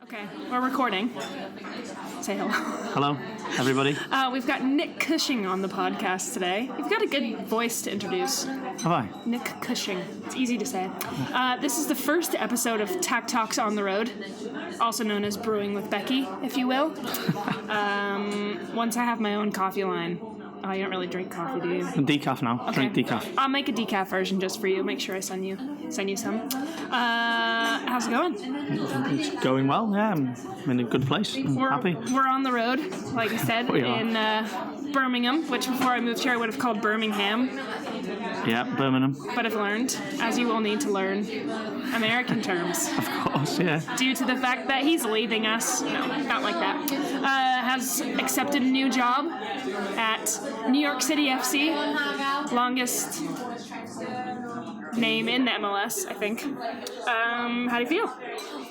Okay, we're recording. Say hello. Hello, everybody. We've got Nick Cushing on the podcast today. You've got a good voice to introduce. Have I? Nick Cushing. It's easy to say. This is the first episode of Takk Talks on the Road, also known as Brewing with Beckie, if you will. Once I have my own coffee line. Oh, you don't really drink coffee, do you? Decaf now. Okay. Drink decaf. I'll make a decaf version just for you. Make sure I send you some. How's it going? It's going well, yeah. I'm in a good place. I'm happy. We're on the road, like I said, in Birmingham, which before I moved here I would have called Birmingham. Yeah, Birmingham. But I've learned, as you will need to learn, American terms. Of course, yeah. Due to the fact that he's leaving us. No, not like that. Has accepted a new job at New York City FC. Longest name in the MLS, I think. How do you feel?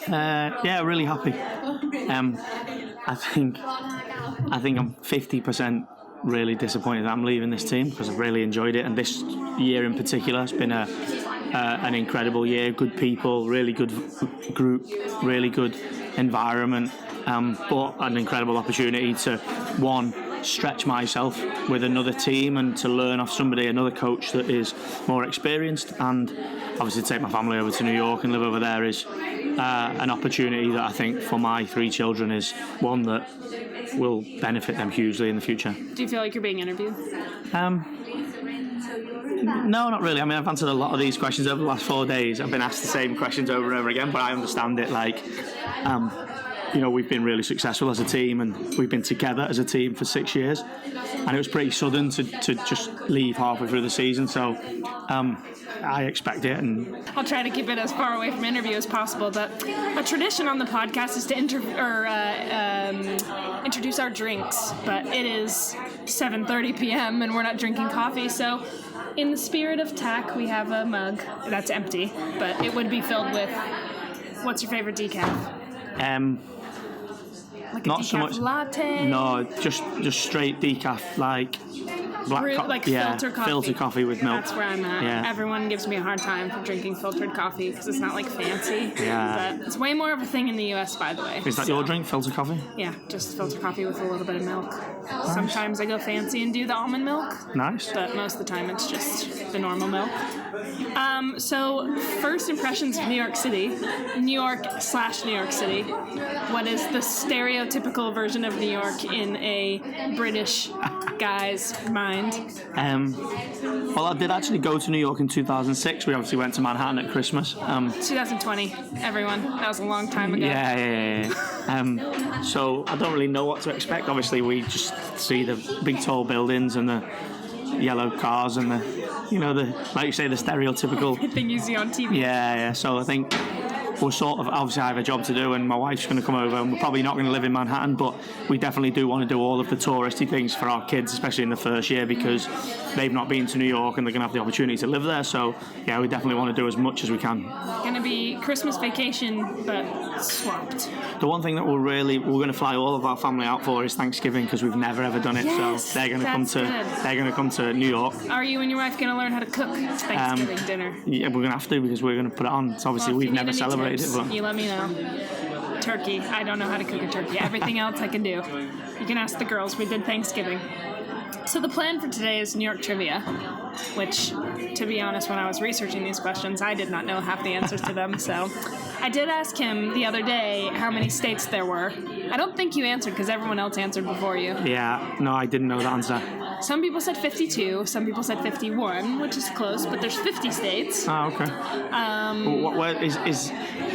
Yeah, really happy. I think I'm 50% really disappointed that I'm leaving this team because I've really enjoyed it, and this year in particular has been an incredible year. Good people, really good group, really good environment, but an incredible opportunity to stretch myself with another team and to learn off another coach that is more experienced, and obviously take my family over to New York and live over there is an opportunity that I think for my 3 children is one that will benefit them hugely in the future. Do you feel like you're being interviewed? No, not really. I mean, I've answered a lot of these questions over the last 4 days. I've been asked the same questions over and over again, but I understand it. We've been really successful as a team, and we've been together as a team for 6 years, and it was pretty sudden to just leave halfway through the season. So I expect it, and I'll try to keep it as far away from interview as possible. But a tradition on the podcast is to introduce our drinks. But it is 7:30 p.m. and we're not drinking coffee, so in the spirit of Takk, we have a mug that's empty, but it would be filled with. What's your favorite decaf? Like a not decaf so much latte. No, just straight decaf, like black filter coffee. Filter coffee with milk. That's where I'm at. Yeah. Everyone gives me a hard time for drinking filtered coffee because it's not like fancy. Yeah. But it's way more of a thing in the US, by the way. Is that your drink, filter coffee? Yeah, just filter coffee with a little bit of milk. Nice. Sometimes I go fancy and do the almond milk. Nice. But most of the time it's just the normal milk. So first impressions of New York City, New York/New York City. What is the stereotypical version of New York in a British guy's mind? Well, I did actually go to New York in 2006. We obviously went to Manhattan at Christmas. 2020, everyone. That was a long time ago. Yeah. So I don't really know what to expect. Obviously, we just see the big tall buildings and the yellow cars and like you say, the stereotypical thing you see on TV. Yeah. So I think we're sort of, obviously I have a job to do and my wife's going to come over, and we're probably not going to live in Manhattan, but we definitely do want to do all of the touristy things for our kids, especially in the first year, because they've not been to New York and they're going to have the opportunity to live there. So yeah, we definitely want to do as much as we can. Going to be Christmas vacation, but swamped. The one thing that we're going to fly all of our family out for is Thanksgiving, because we've never ever done it. Yes, so they're going to come to New York. Are you and your wife going to learn how to cook Thanksgiving dinner? Yeah, we're going to have to, because we're going to put it on. So obviously we've never celebrated it. But you let me know. Turkey. I don't know how to cook a turkey. Everything else I can do. You can ask the girls. We did Thanksgiving. So the plan for today is New York trivia, which, to be honest, when I was researching these questions, I did not know half the answers to them. So I did ask him the other day how many states there were. I don't think you answered because everyone else answered before you. Yeah, no, I didn't know the answer. Some people said 52, some people said 51, which is close, but there's 50 states. Oh, okay.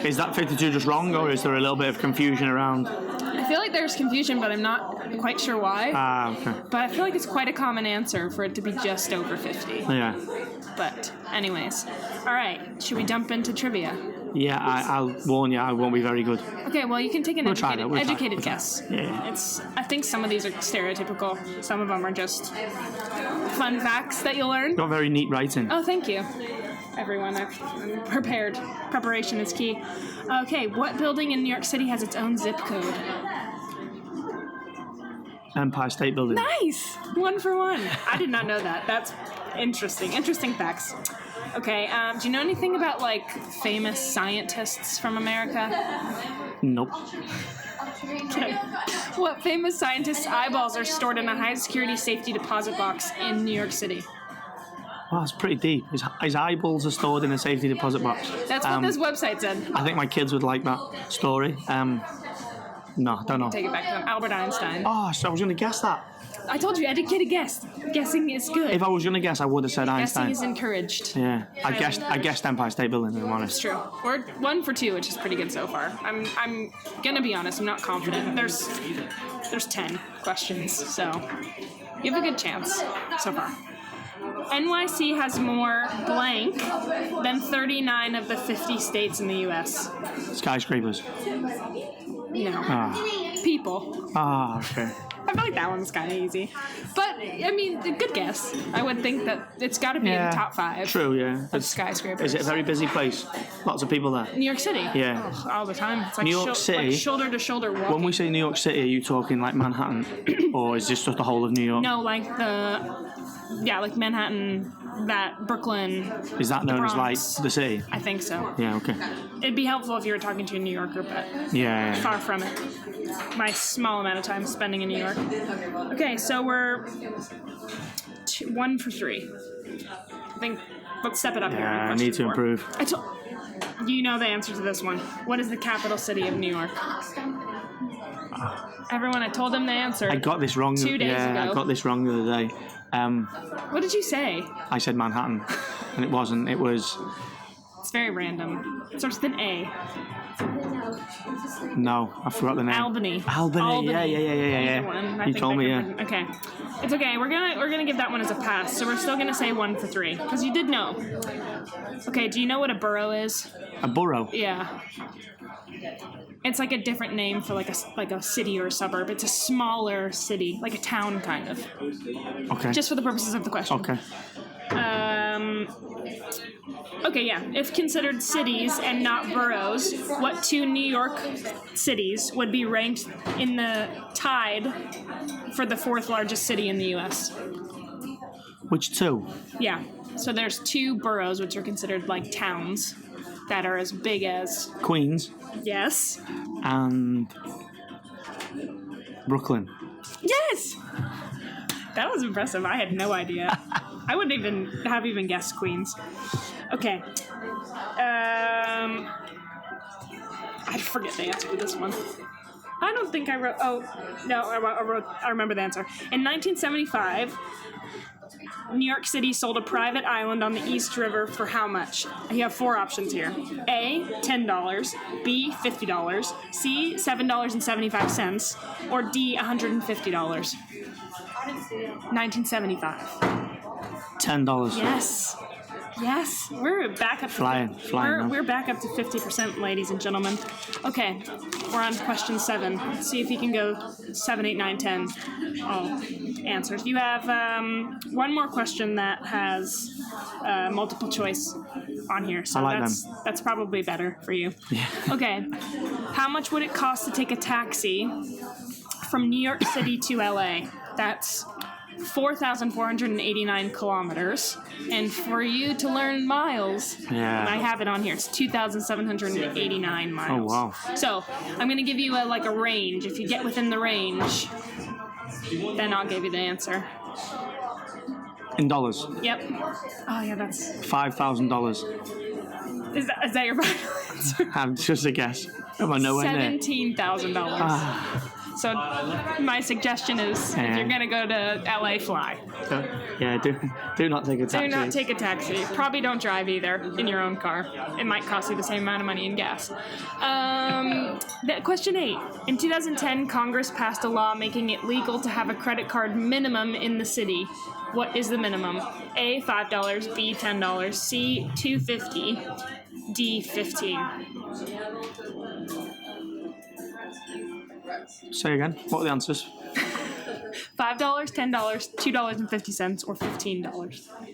Is that 52 just wrong, or is there a little bit of confusion around? I feel like there's confusion, but I'm not quite sure why. Okay. But I feel like it's quite a common answer for it to be just over 50. Yeah. But anyways. All right, should we jump into trivia? Yeah, I'll warn you, I won't be very good. Okay, well, you can take an educated try. guess. Yeah. I think some of these are stereotypical. Some of them are just fun facts that you'll learn. Got very neat writing. Oh, thank you. Everyone, I'm prepared. Preparation is key. Okay, what building in New York City has its own zip code? Empire State Building. Nice! 1 for 1. I did not know that. That's interesting. Interesting facts. Okay, do you know anything about, famous scientists from America? Nope. Okay. What famous scientist's eyeballs are stored in a high-security safety deposit box in New York City? Wow, that's pretty deep. His eyeballs are stored in a safety deposit box. That's what this website said. I think my kids would like that story. No, I don't know. Take it back to them. Albert Einstein. Oh, so I was going to guess that. I told you, I did get a guess. Guessing is good. If I was going to guess, I would have said Einstein. Guessing is encouraged. Yeah, I guessed Empire State Building, if I'm honest. It's true. We're 1 for 2, which is pretty good so far. I'm gonna be honest. I'm not confident. There's 10 questions, so you have a good chance so far. NYC has more blank than 39 of the 50 states in the U.S. Skyscrapers. No. People. Ah, okay. I feel like that one's kind of easy. But, I mean, a good guess. I would think that it's got to be in the top 5. True, yeah. Of skyscrapers. Is it a very busy place? Lots of people there? New York City? Yeah. Oh, all the time. It's like, New York City, like shoulder-to-shoulder walking. When we say New York City, are you talking like Manhattan? Or is this just the whole of New York? No, like like Manhattan, Brooklyn. Is that known as like Bronx. the city? I think so. Yeah, okay. It'd be helpful if you were talking to a New Yorker, but Yeah. far from it. My small amount of time spending in New York. Okay, so we're 1 for 3. I think let's step it up here. Yeah, I Question need to 4. improve. You know the answer to this one. What is the capital city of New York? Everyone, I told them the answer. I got this wrong. 2 days ago. Yeah, I got this wrong the other day. What did you say? I said Manhattan, and it wasn't. It was... It's very random. It starts with an A. No, I forgot the name. Albany. Albany. Yeah. One. I You think told that me, could yeah. Okay, it's okay. We're gonna give that one as a pass. So we're still gonna say 1 for 3 because you did know. Okay, do you know what a borough is? A borough. Yeah. It's like a different name for like a city or a suburb. It's a smaller city, like a town kind of. Okay. Just for the purposes of the question. Okay. Okay, yeah. If considered cities and not boroughs, what 2 New York cities would be ranked in the tied for the 4th largest city in the U.S.? Which 2? Yeah. So there's 2 boroughs, which are considered like towns that are as big as... Queens Yes. and Brooklyn. Yes! That was impressive. I had no idea. I wouldn't even guessed Queens. Okay. I forget the answer to this one. I don't think I wrote... Oh, no, I remember the answer. In 1975... New York City sold a private island on the East River for how much? You have 4 options here. A, $10, B, $50, C, $7.75, or D, $150. 1975. $10. Yes, we're back up. Flying. We're back up to 50%, ladies and gentlemen. Okay, we're on question 7. Let's see if you can go 7, 8, 9, 10. All answers. You have one more question that has multiple choice on here, so I like that's probably better for you. Yeah. Okay, how much would it cost to take a taxi from New York City to LA? That's 4,489 kilometers, and for you to learn miles, I have it on here. It's 2,789 miles. Oh wow! So I'm gonna give you a range. If you get within the range, then I'll give you the answer. In dollars. Yep. Oh yeah, that's $5,000. is that your final answer? I'm just a guess. Am I nowhere near? $17,000. So my suggestion is, if you're gonna go to LA, fly. Yeah, do not take a taxi. Do not take a taxi. Probably don't drive either in your own car. It might cost you the same amount of money in gas. Question 8. In 2010, Congress passed a law making it legal to have a credit card minimum in the city. What is the minimum? A, $5, B, $10, C, $2.50, D, $15. Say again. What are the answers? $5, $10, $2.50, or $15.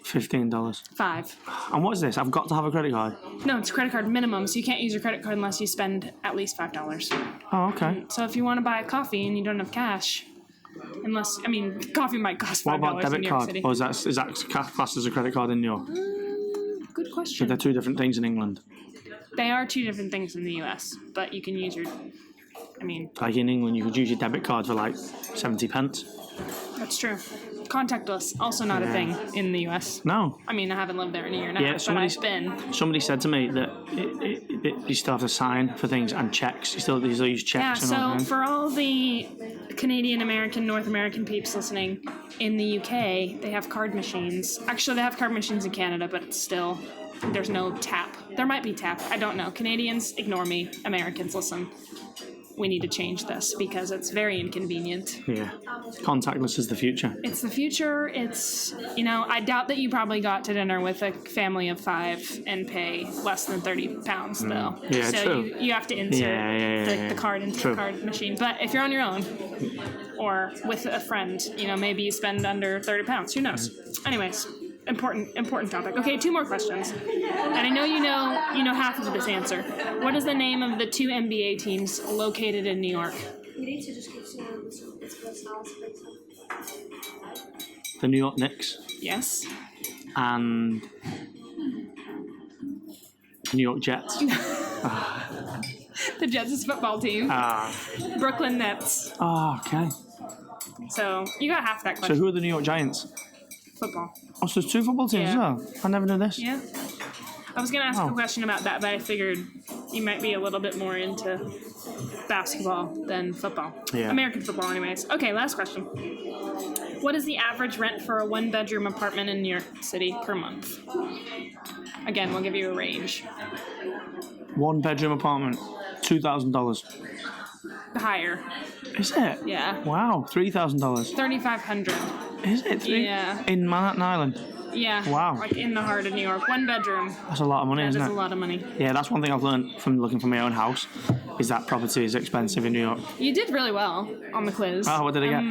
$15. 5. And what is this? I've got to have a credit card. No, it's a credit card minimum, so you can't use your credit card unless you spend at least $5. Oh, okay. So if you want to buy a coffee and you don't have cash, coffee might cost $5 What about in debit New York card? City. Or is that classed as a credit card in New York? Good question. They're 2 different things in England. They are two different things in the US, but you can use your. I mean, Like in England, you could use your debit card for like 70 pence. that's true. Contactless, also not a thing in the US. No. I mean, I haven't lived there in a year and a half, but I've been. Somebody said to me that you still have to sign for things and checks. You still use checks. Yeah, so for all the Canadian American, North American peeps listening, in the UK, they have card machines. Actually, they have card machines in Canada, but it's still, there's no tap. There might be tap. I don't know. Canadians, ignore me. Americans, listen. We need to change this because it's very inconvenient. Yeah. Contactless is the future. It's the future. It's, I doubt that you probably got to dinner with a family of 5 and pay less than £30 though. Yeah, so true. You have to insert the card into the card machine. But if you're on your own or with a friend, maybe you spend under £30. Who knows? Anyways. Important topic. Okay, 2 more questions. And I know you know half of this answer. What is the name of the 2 NBA teams located in New York? We need to just keep saying this. The New York Knicks Yes. and New York Jets. The Jets' football team. Brooklyn Nets. Oh, okay. So you got half that So question. who are the New York Giants? Football. Oh, so there's 2 football teams as well? I never knew this. Yeah. I was going to ask a question about that, but I figured you might be a little bit more into basketball than football. Yeah. American football, anyways. Okay, last question. What is the average rent for a 1-bedroom apartment in New York City per month? Again, we'll give you a range. 1-bedroom apartment, $2,000. Higher. Is it? Yeah. Wow, $3,000. $3,500. Is it? Yeah. In Manhattan Island? Yeah. Wow. Like in the heart of New York. 1 bedroom. That's a lot of money, That is isn't a it? lot of money. Yeah, that's one thing I've learned from looking for my own house, is that property is expensive in New York. You did really well on the quiz. Oh, what did I get?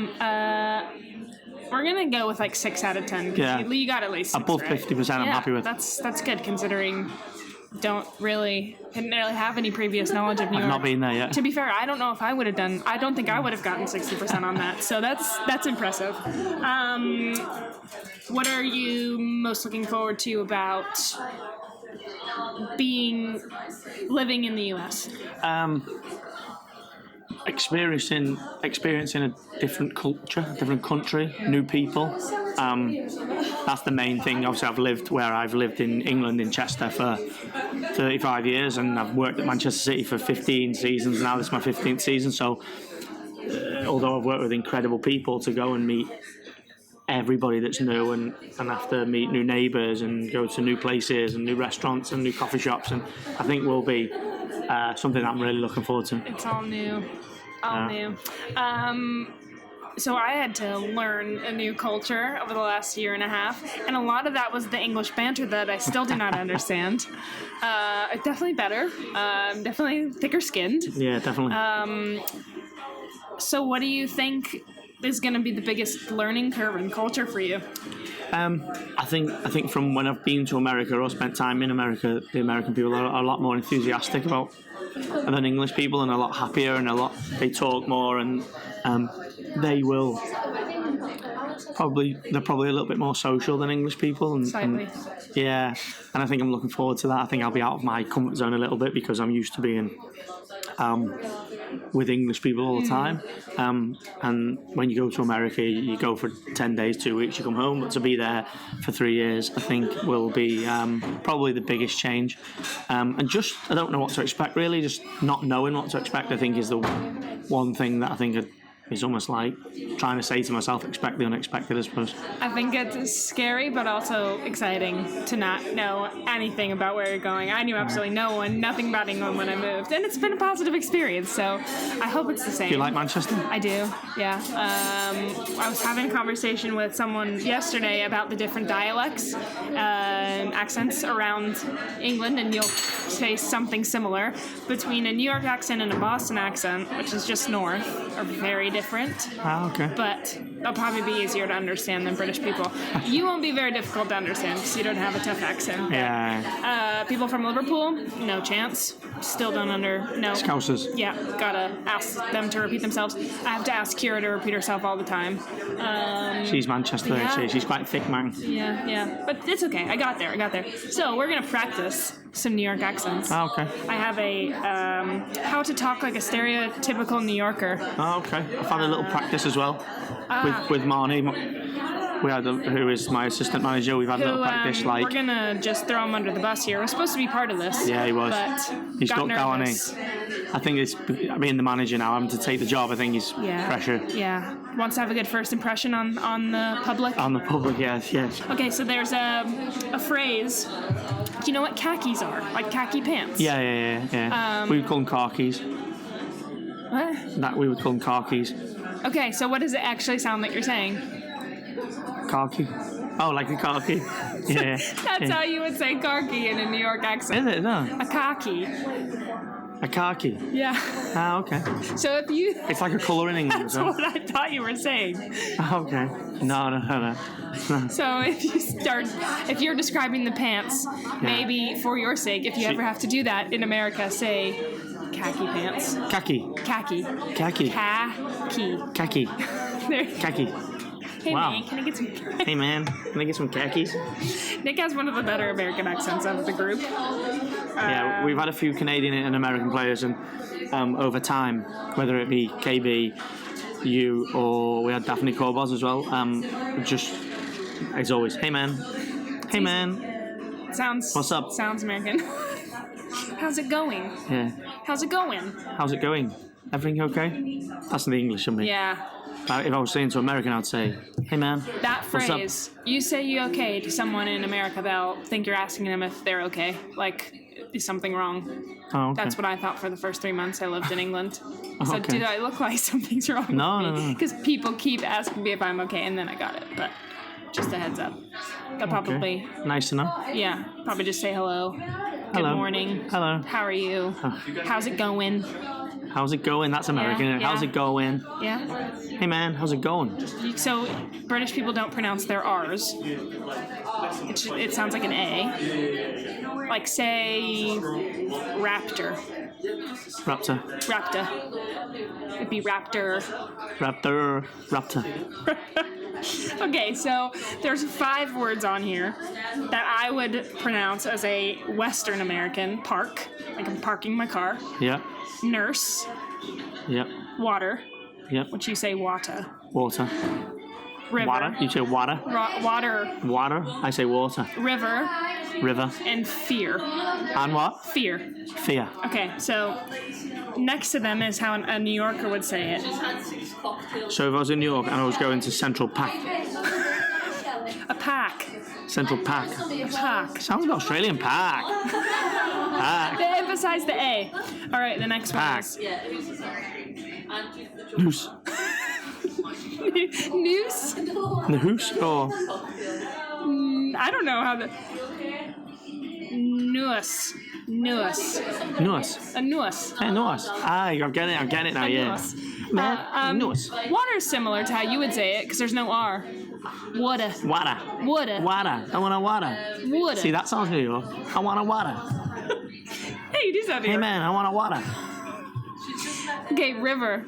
We're gonna go with like 6 out of 10. 'Cause Yeah. you got at least 6, Above right? 50%, I'm happy with. That's good considering didn't really have any previous knowledge of New I've York. not been there yet. To be fair, I don't know if I would have done. I don't think I would have gotten 60% on that. So that's impressive. What are you most looking forward to about living in the U.S.? Experiencing a different culture, a different country, new people. That's the main thing. Obviously, I've lived in England, in Chester, for 35 years, and I've worked at Manchester City for 15 seasons. Now this is my 15th season. So, although I've worked with incredible people, to go and meet everybody that's new and have to meet new neighbours and go to new places and new restaurants and new coffee shops, and I think will be something I'm really looking forward to. It's all new. New. So I had to learn a new culture over the last year and a half, and a lot of that was the English banter that I still do not understand. Definitely better. Definitely thicker-skinned. Yeah, definitely. So what do you think is going to be the biggest learning curve in culture for you? I think from when I've been to America or spent time in America, the American people are a lot more enthusiastic than English people, and a lot happier, and they talk more, and they're probably a little bit more social than English people, and yeah, and I think I'm looking forward to that. I think I'll be out of my comfort zone a little bit because I'm used to being with English people all the time, and when you go to America, you go for 10 days, 2 weeks, you come home. But to be there for 3 years, I think will be probably the biggest change. And just, I don't know what to expect really. Just not knowing what to expect, I think, is the one thing that I think is almost like trying to say to myself, expect the unexpected, I suppose. I think it's scary, but also exciting to not know anything about where you're going. I knew absolutely nothing about England when I moved, and it's been a positive experience, so I hope it's the same. Do you like Manchester? I do, yeah. I was having a conversation with someone yesterday about the different dialects, accents around England, and you'll face something similar between a New York accent and a Boston accent, which is just north, are very different. Ah, okay. But they'll probably be easier to understand than British people. You won't be very difficult to understand because you don't have a tough accent. Yeah. People from Liverpool, no chance. Still don't no. Scousers. Yeah, gotta ask them to repeat themselves. I have to ask Kira to repeat herself all the time. She's Manchester, yeah. she's quite thick, man. Yeah. But it's okay. I got there. So we're gonna practice some New York accents. Oh, okay. I have a how to talk like a stereotypical New Yorker. Oh, okay. I've had a little practice as well with Marnie. We had who is my assistant manager. We've had a little practice. We're gonna just throw him under the bus here. We're supposed to be part of this. Yeah, he was. But He's got got down. nervous. I think it's being the manager now, having to take the job. I think he's pressure. Yeah, wants to have a good first impression on the public. On the public, yes. Okay, so there's a phrase. Do you know what khakis are? Like khaki pants. Yeah. We would call them car keys. What? That we would call them car keys. Okay, so what does it actually sound like you're saying? Car key. Oh, like a car key. Yeah. That's how you would say car key in a New York accent. Is it? No. A khaki. A car key. Yeah. Ah, okay. So if you... It's like a colour in England. That's what I thought you were saying. Okay. No. So if you're describing the pants, maybe for your sake, if you ever have to do that in America, say khaki pants. Khaki. Khaki. Khaki. Khaki. Khaki. There. Khaki. Hey Wow. man, can I get some... Hey man, can I get some khakis? Nick has one of the better American accents of the group. Yeah, we've had a few Canadian and American players, and over time, whether it be KB, you, or we had Daphne Corbos as well, just, as always, hey man. Hey man. Sounds... What's up? Sounds American. How's it going? Yeah. How's it going? How's it going? Everything okay? That's in the English of me. Yeah. If I was saying to American, I'd say, hey man. That what's up? phrase, you say you okay to someone in America, they'll think you're asking them if they're okay. Like, is something wrong? Oh, okay. That's what I thought for the first 3 months I lived in England. So Okay. did I look like something's wrong No, with me? no. Because people keep asking me if I'm okay, and then I got it. But just a heads up. They'll probably, Okay. Nice to know. yeah, probably just say hello. Hello. Good morning. Hello. How are you? How's it going? How's it going? That's American. Yeah, How's yeah. it going? Yeah. Hey man, how's it going? So British people don't pronounce their R's. It sounds like an A. Like say raptor. Raptor. Raptor. It'd be raptor. Raptor. Okay, so there's 5 words on here that I would pronounce as a Western American. Park. Like I'm parking my car. Yep. Nurse. Yep. Water. Yep. Which you say water. Water. River. Water. You say water. Water. Water. I say water. River. River. And fear. And what? Fear. Fear. Okay, so next to them is how a New Yorker would say it. So if I was in New York and I was going to Central Park. A pack. Central Park. A pack. Sounds like Australian Park. Park. They emphasize the A. All right, the next one Pack. is Noose. noose. Noose or I don't know how the noose. Noose. noose. A noose. Hey, noose. Ah, I'm getting it now. A Yeah. noose. Man, noose. Water is similar to how you would say it because there's no R. Water. Water. Water. Water. I want a water. Water. See, that sounds New York. I want a water. Hey, you do sound Hey here. man, I want a water. Okay, river.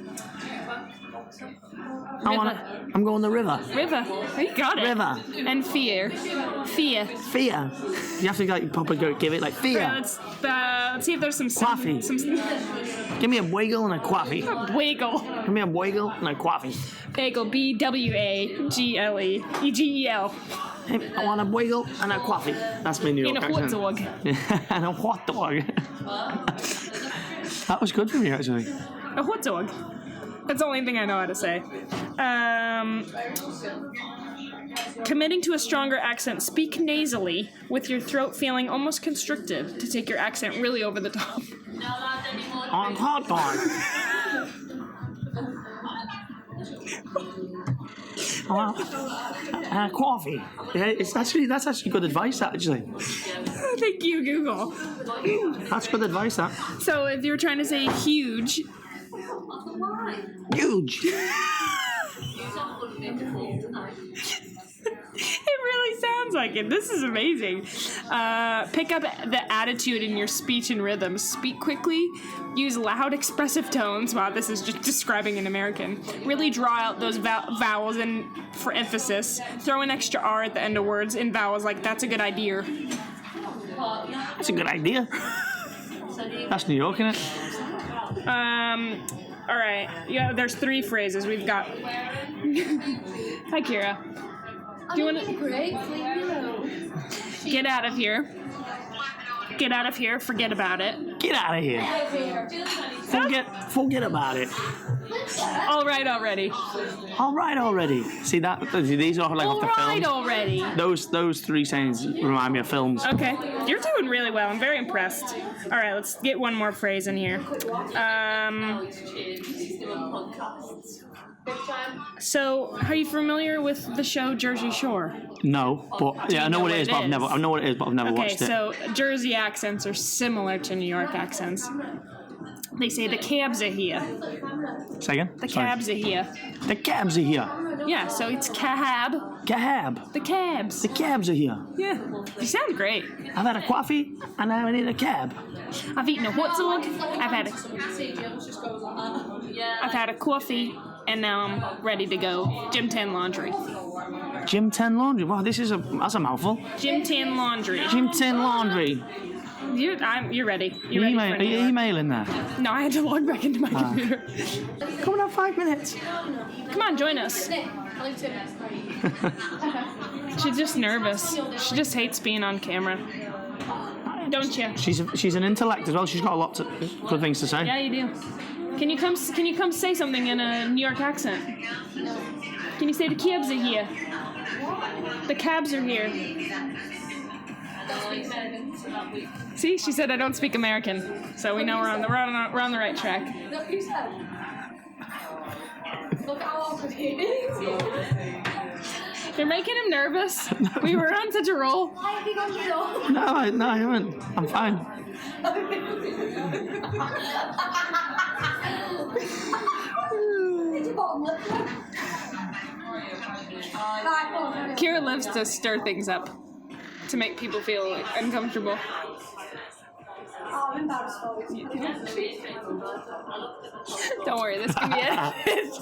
I'm going the river. River. Oh, you got it. River. And fear. Fear. Fear. You have to like proper go give it like fear. Let's see if there's some Coffee. some Give me a wiggle and a coffee. wiggle. Give me a wiggle and a coffee. Bagel. BWAGLE. EGEL. Hey, I want a wiggle and a coffee. That's my New York In a hot accent. dog. And a hot dog. That was good for me actually. A hot dog. That's the only thing I know how to say. Committing to a stronger accent, speak nasally with your throat feeling almost constricted to take your accent really over the top. On hot dog. Coffee. Yeah, that's actually good advice. Actually, Thank you, Google. that's good advice. That So if you're trying to say huge, huge. it really sounds like it. This is amazing. Pick up the attitude in your speech and rhythm. Speak quickly. Use loud, expressive tones. Wow, this is just describing an American. Really draw out those vowels and for emphasis. Throw an extra R at the end of words in vowels. Like that's a good idea. That's a good idea. That's New York, isn't it? All right. Yeah, there's 3 phrases. We've got. Hi, Kira. Do you want to get out of here? Get out of here. Forget about it. Get out of here. Forget about it. All right already. All right already. See that? These are like All off the right films. already. Those 3 sayings remind me of films. Okay, you're doing really well. I'm very impressed. All right, let's get one more phrase in here. So, are you familiar with the show Jersey Shore? No, but yeah, I know what it is, but I've never Okay, watched it. so Jersey accents are similar to New York accents. They say the cabs are here. Say again? The Sorry. cabs are here. The cabs are here. Yeah, so it's cab. Cab. The cabs. The cabs are here. Yeah, you sound great. I've had a coffee and now I need a cab. I've eaten a hot dog. I've had a coffee, and now I'm ready to go. Gym Tan Laundry. Gym 10 Laundry. Wow, that's a mouthful. Gym Tan Laundry. Gym 10 Laundry. You're ready. You're ready for Are you emailing there? No, I had to log back into my computer. Come on, 5 minutes. Come on, join us. She's just nervous. She just hates being on camera. Don't you? She's an intellect as well. She's got a lot of good things to say. Yeah, you do. Can you come say something in a New York accent? Can you say the cabs are here? The cabs are here. See, she said I don't speak American, so we know we're on the right track. You're making him nervous. We were on such a roll. No, I haven't. I'm fine. Kira loves to stir things up to make people feel uncomfortable. Don't worry, this can be it.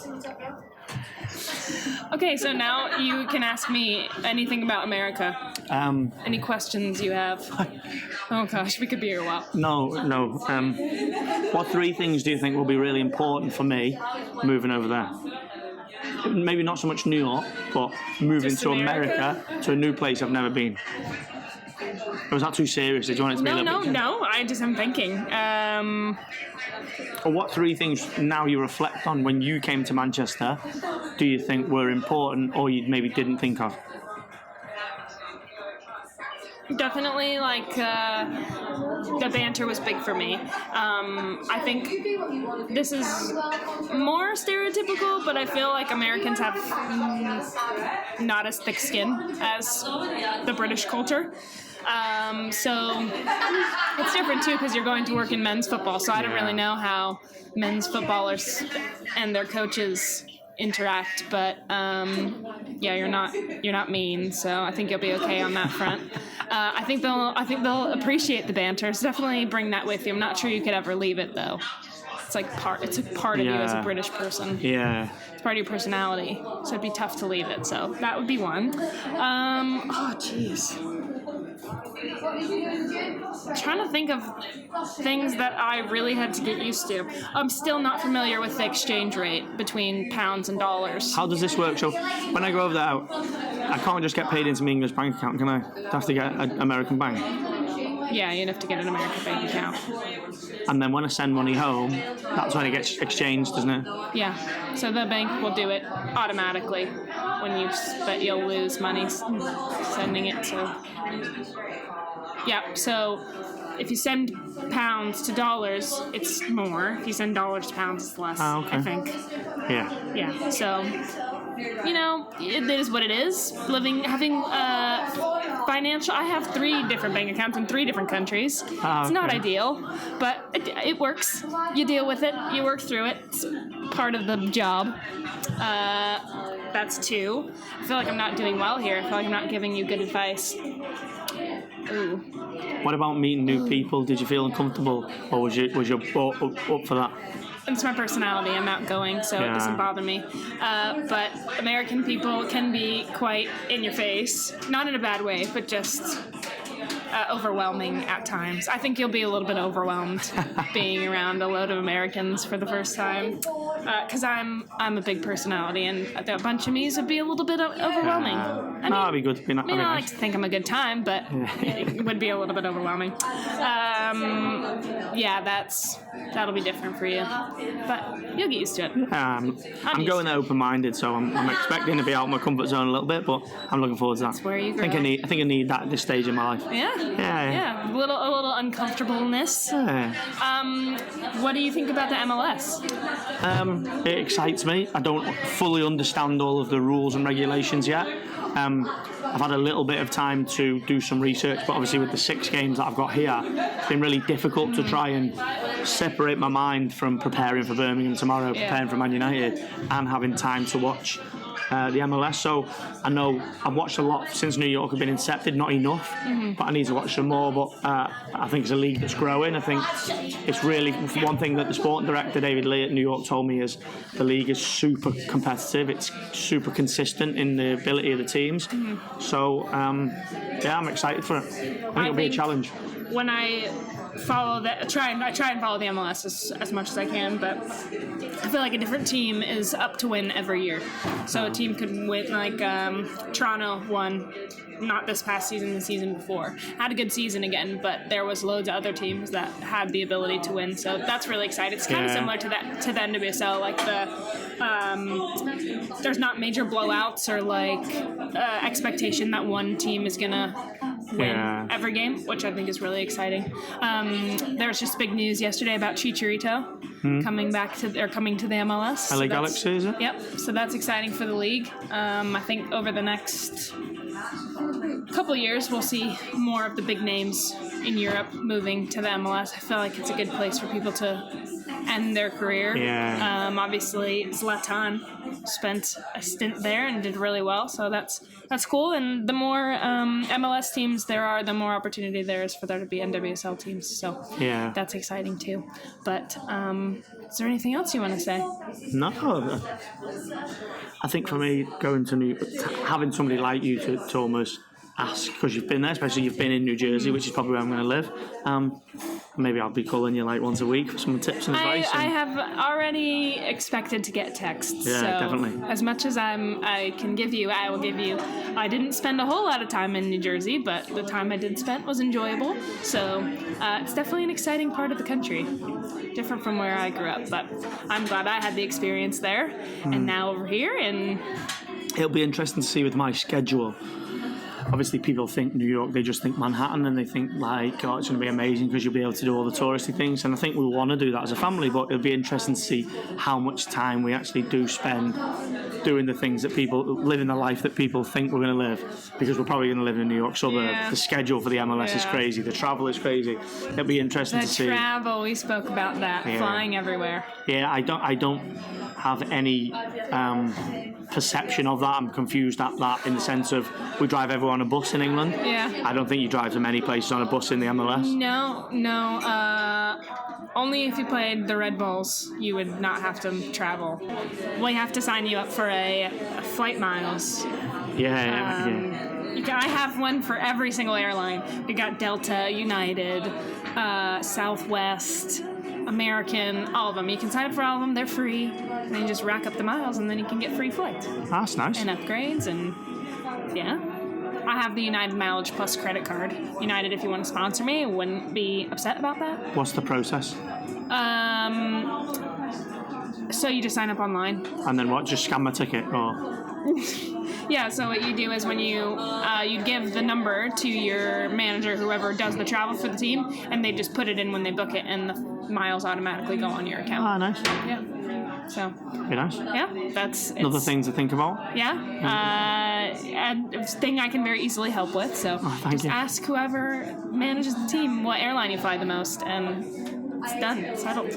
Okay, so now you can ask me anything about America. Any questions you have? Oh gosh, we could be here a while. No. What 3 things do you think will be really important for me moving over there? Maybe not so much New York, but moving Just to America? to a new place I've never been. Or was that too serious? Did you want it to be a little bit? No. I'm thinking. Or what 3 things now you reflect on when you came to Manchester do you think were important or you maybe didn't think of? Definitely, the banter was big for me. I think this is more stereotypical, but I feel like Americans have not as thick skin as the British culture. So it's different too because you're going to work in men's football, so I don't really know how men's footballers and their coaches interact, but yeah, you're not mean, so I think you'll be okay on that front. I think they'll appreciate the banter. So definitely bring that with you. I'm not sure you could ever leave it though. It's a part of you as a British person. Yeah. It's part of your personality, so it'd be tough to leave it. So that would be one. Oh, jeez. Trying to think of things that I really had to get used to. I'm still not familiar with the exchange rate between pounds and dollars. How does this work? So when I go over there, I can't just get paid into my English bank account, can I? I have to get an American bank. Yeah, you'd have to get an American bank account. And then when I send money home, that's when it gets exchanged, doesn't it? Yeah, so the bank will do it automatically but you'll lose money sending it to... Yeah, so if you send pounds to dollars, it's more. If you send dollars to pounds, it's less, okay. I think. Yeah. Yeah, so, it is what it is. Having financial... I have 3 different bank accounts in 3 different countries. It's not ideal, but it works. You deal with it. You work through it. It's part of the job. That's 2. I feel like I'm not doing well here. I feel like I'm not giving you good advice. Ooh. What about meeting new people? Did you feel uncomfortable, or was you up for that? It's my personality. I'm outgoing, so it doesn't bother me. But American people can be quite in your face. Not in a bad way, but just overwhelming at times. I think you'll be a little bit overwhelmed being around a load of Americans for the first time, because I'm a big personality, and a bunch of me's would be a little bit overwhelming. I mean, that'd be good. I like to think I'm a good time, but it would be a little bit overwhelming. That'll be different for you, but you'll get used to it. I'm going there open-minded, so I'm expecting to be out of my comfort zone a little bit, but I'm looking forward to that. That's where you grow. I think I need that at this stage in my life. Yeah. A little uncomfortableness. What do you think about the MLS? It excites me. I don't fully understand all of the rules and regulations yet. I've had a little bit of time to do some research, but obviously with the 6 games that I've got here, it's been really difficult to try and separate my mind from preparing for Birmingham tomorrow, preparing for Man United, and having time to watch the MLS. So I know I've watched a lot since New York have been incepted, not enough, but I need to watch some more. But I think it's a league that's growing. I think it's really one thing that the sporting director David Lee at New York told me is the league is super competitive. It's super consistent in the ability of the teams. So I'm excited for it. I think it'll be a challenge. When I follow I try and follow the MLS as much as I can, but I feel like a different team is up to win every year. So a team could win, like Toronto won, not this past season, the season before. Had a good season again, but there was loads of other teams that had the ability to win. So that's really exciting. It's kind of similar to the NWSL, like there's not major blowouts or like expectation that one team is gonna win every game, which I think is really exciting. There was just big news yesterday about Chicharito coming to the MLS. LA Galaxy, is it? Yep. So that's exciting for the league. I think over the next couple of years, we'll see more of the big names in Europe moving to the MLS. I feel like it's a good place for people to end their career. Obviously, Zlatan spent a stint there and did really well, so that's cool. And the more MLS teams there are, the more opportunity there is for there to be NWSL teams. So that's exciting too. But is there anything else you want to say? No. I think for me, going to having somebody like you to almost ask, because you've been there, especially you've been in New Jersey, which is probably where I'm going to live. Maybe I'll be calling you like once a week for some tips and advice. I have already expected to get texts. Yeah, so definitely. As much as I can give you, I will give you. I didn't spend a whole lot of time in New Jersey, but the time I did spend was enjoyable. So it's definitely an exciting part of the country. Different from where I grew up, but I'm glad I had the experience there. And now over here, and it'll be interesting to see with my schedule. Obviously, people think New York, they just think Manhattan, and they think like, oh, it's going to be amazing because you'll be able to do all the touristy things. And I think we want to do that as a family, but it'll be interesting to see how much time we actually do spend doing the things that people, living the life that people think we're going to live, because we're probably going to live in a New York suburb. The schedule for the MLS is crazy. The travel is crazy. It'll be interesting to see. The travel, we spoke about that, flying everywhere. Yeah, I don't have any perception of that. I'm confused at that in the sense of we drive everyone on a bus in England. I don't think you drive to many places on a bus in the MLS. No. Only if you played the Red Bulls, you would not have to travel. We have to sign you up for a flight miles. I have one for every single airline. We got Delta, United, Southwest, American, all of them. You can sign up for all of them. They're free. And then you just rack up the miles, and then you can get free flights. That's nice. And upgrades, and I have the United Mileage Plus credit card. United, if you want to sponsor me, wouldn't be upset about that. What's the process? So you just sign up online. And then what? Just scan my ticket, or? So what you do is when you give the number to your manager, whoever does the travel for the team, and they just put it in when they book it, and the miles automatically go on your account. Ah, nice. Yeah. So. Very nice. Yeah, another thing to think about. Yeah. A thing I can very easily help with. So just ask whoever manages the team what airline you fly the most, and it's done. It's settled.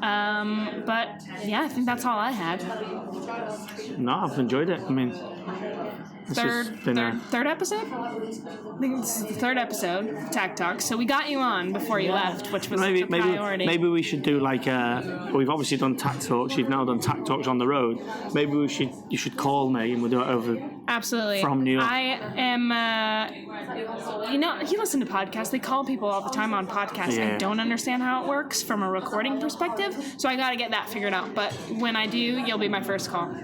But I think that's all I had. No, I've enjoyed it. I mean, Third episode? I think this is the third episode of Takk Talk. So we got you on before you left, which was a priority. Maybe we should do like we've obviously done Takk Talks. You've now done Takk Talks on the road. Maybe you should call me and we'll do it over. Absolutely. From New York. I am. You listen to podcasts. They call people all the time on podcasts. Yeah. I don't understand how it works from a recording perspective, so I got to get that figured out. But when I do, you'll be my first call.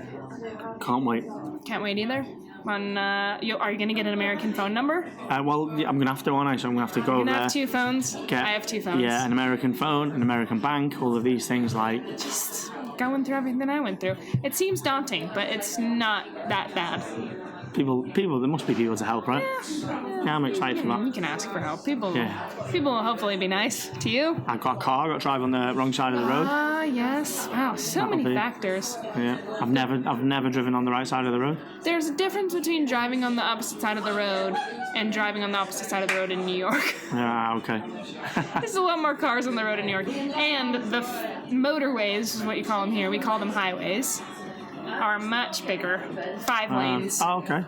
Can't wait. Can't wait either. Are you going to get an American phone number? Well, yeah, I'm going to have to, aren't I? So I'm going to have to go over there. You have 2 phones? I have 2 phones. Yeah, an American phone, an American bank, all of these things like... Just going through everything I went through. It seems daunting, but it's not that bad. People, there must be people to help, right? Yeah, I'm excited for that. You can ask for help. People will hopefully be nice to you. I've got a car, I've got to drive on the wrong side of the road. Yes. Wow, so many factors. Yeah, I've never driven on the right side of the road. There's a difference between driving on the opposite side of the road and driving on the opposite side of the road in New York. Yeah, okay. There's a lot more cars on the road in New York. And the motorways, is what you call them here, we call them highways, are much bigger. 5 lanes. Oh, okay.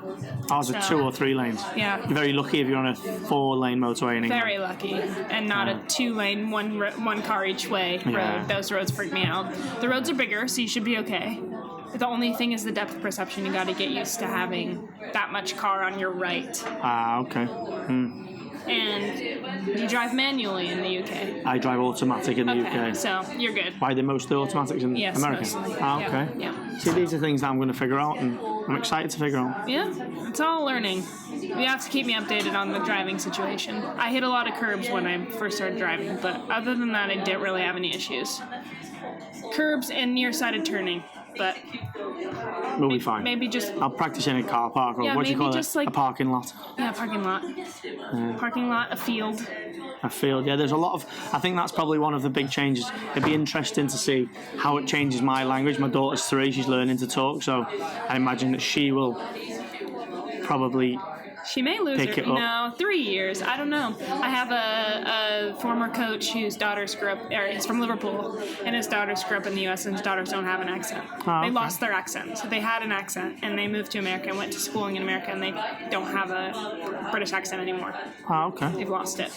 Ours are 2 or 3 lanes. Yeah. You're very lucky if you're on a 4-lane motorway in England. Very lucky. And not a 2-lane, one car each way road. Those roads freak me out. The roads are bigger, so you should be okay. The only thing is the depth perception. You got to get used to having that much car on your right. Okay. And you drive manually in the UK? I drive automatic in the UK. So you're good. Why are they mostly automatics in America? Mostly. Okay. Yeah. See, these are things that I'm going to figure out, and I'm excited to figure out. Yeah, it's all learning. You have to keep me updated on the driving situation. I hit a lot of curbs when I first started driving, but other than that, I didn't really have any issues. Curbs and near-sided turning, but... We'll be fine. Maybe just... I'll practice in a car park, or what do you call it? Like, a parking lot. Yeah, parking lot. Parking lot, a field. A field, yeah. There's a lot of... I think that's probably one of the big changes. It'd be interesting to see how it changes my language. My daughter's 3, she's learning to talk, so I imagine that she will probably... She may lose pick her. it up. No, 3 years. I don't know. I have a former coach whose daughters grew up, or he's from Liverpool, and his daughters grew up in the U.S. and his daughters don't have an accent. They lost their accent. So they had an accent, and they moved to America and went to schooling in America, and they don't have a British accent anymore. Oh, okay. They've lost it.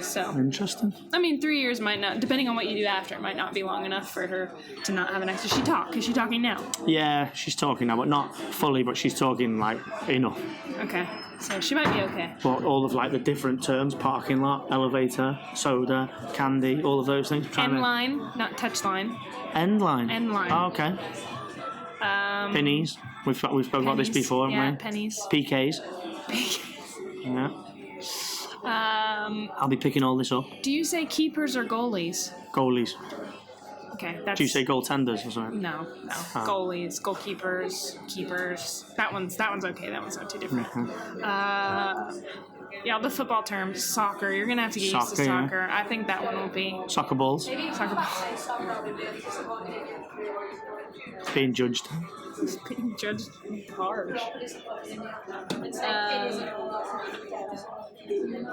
So interesting. I mean, 3 years might not, depending on what you do after, it might not be long enough for her to not have an accent. Is she talking now? Yeah, she's talking now, but not fully, but she's talking, like, enough. Okay, so she might be okay. But all of, like, the different terms, parking lot, elevator, soda, candy, all of those things. End line, not touch line. End line? End line. Oh, okay. Pennies. We've spoken about this before, haven't we? Yeah, pennies. PKs. Yeah. I'll be picking all this up. Do you say keepers or goalies? Goalies. Okay, that's... Do you say goaltenders or something? No. Goalies, goalkeepers, keepers. That one's okay. That one's not too different. Yeah, the football terms, soccer. You're gonna have to get used to soccer. Yeah. I think that one will be soccer balls. Soccer balls. Being judged. Being judged harsh.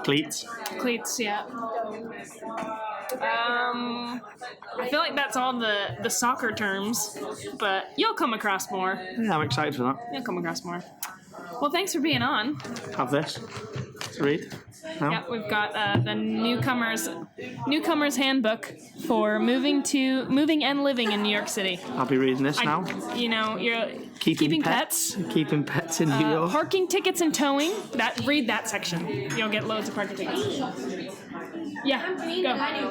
Cleats. Cleats, yeah. I feel like that's all the soccer terms, but you'll come across more. Yeah, I'm excited for that. You'll come across more. Well, thanks for being on. Have this to read. No? Yeah, we've got the newcomer's handbook for moving and living in New York City. I'll be reading this now. You know, you're keeping pets. Keeping pets in New York. Parking tickets and towing. Read that section. You'll get loads of parking tickets. Yeah, go.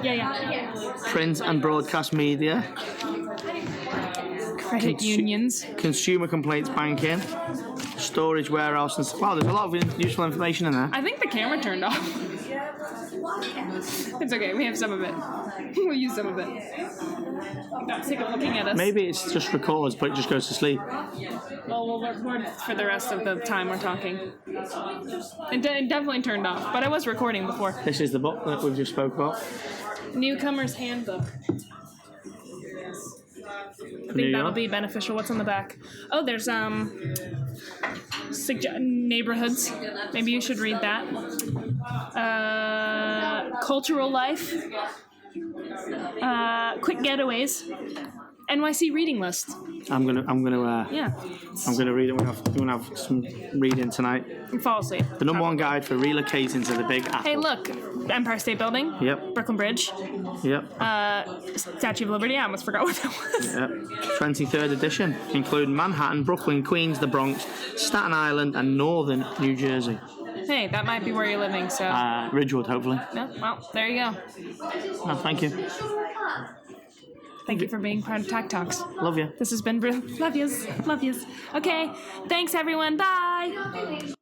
Yeah. Print and broadcast media. Credit unions. Consumer complaints banking. Storage, warehouse, and wow, there's a lot of useful information in there. I think the camera turned off. It's okay, we have some of it. We'll use some of it. I'm not sick of looking at us. Maybe it's just records, but it just goes to sleep. Well, we'll record for the rest of the time we're talking. It definitely turned off, but I was recording before. This is the book that we've just spoke about. Newcomer's handbook. I think that'll be beneficial. What's on the back? Oh, there's neighborhoods. Maybe you should read that. Cultural life. Quick getaways. NYC reading list. I'm gonna Yeah. read it. We're gonna have some reading tonight. And fall asleep. The number one guide for relocating to the Big Apple. Hey, look. Empire State Building. Yep. Brooklyn Bridge. Yep. Statue of Liberty. I almost forgot what that was. Yep. 23rd edition, including Manhattan, Brooklyn, Queens, the Bronx, Staten Island, and Northern New Jersey. Hey, that might be where you're living, so... Ridgewood, hopefully. No, well, there you go. Oh, thank you. Thank you for being part of Takk Talks. Love you. This has been... Love yous. Love yous. Okay, thanks, everyone. Bye.